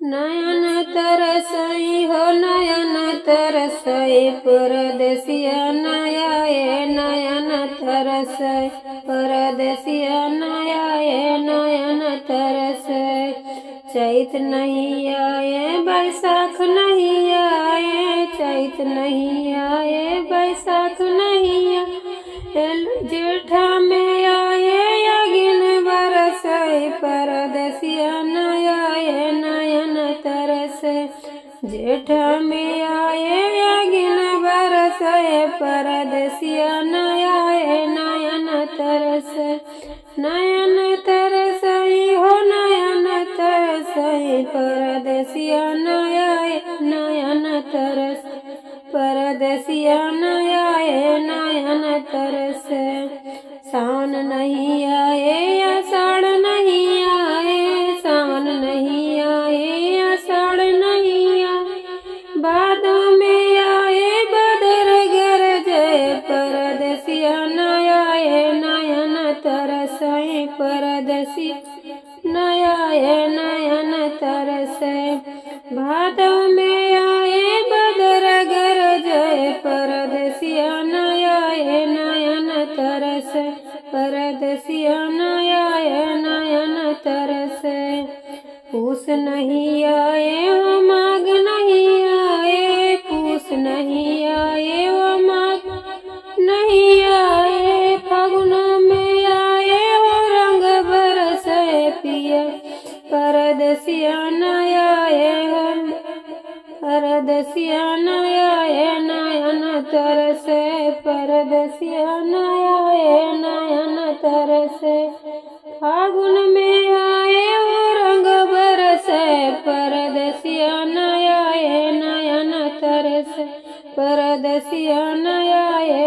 नयन तरसई हो नयन तरसई परदेसिया नयाए नयन तरसई परदेसिया नयाए नयन तरसई। चैत नहीं आए बैसाख नहीं आए चैत नहीं आए बैसाख नहीं आए जेठा में आए अगिन बरसई परदेसिया नयाए नयन तरसई। जेठा में आए अगिन बरसई परदेसिया नयाए नयन तरसई। नयन तरसई हो नयन तरसई परदेसिया नयाए नयन तरसई परदेसिया नयाए नयन तरसई। सावन नहीं आए आषाढ़ नहीं आए सावन नहीं आए आषाढ़ नहीं आए भादों में आए बदर गरजे परदेसिया नयाए नयन तरसई परदेसिया नयाए नयन तरसई। भादों में आए बदर गरजे परदेसिया नयाए नयन तरसई परदेसिया नयाए नयन तरसई। पूस नहीं आए वो माघ नहीं आए पूस नहीं आए वो माघ नहीं आए फागुन में आए वो रंग बरसे पिया परदेसिया नयाए हो परदेसिया नयाए नयन तरसई परदेसिया नयाए नयन तरसई। फागुन में आए वो रंग बरसे परदेसिया नयाए नयन तरसई परदेसिया नयाए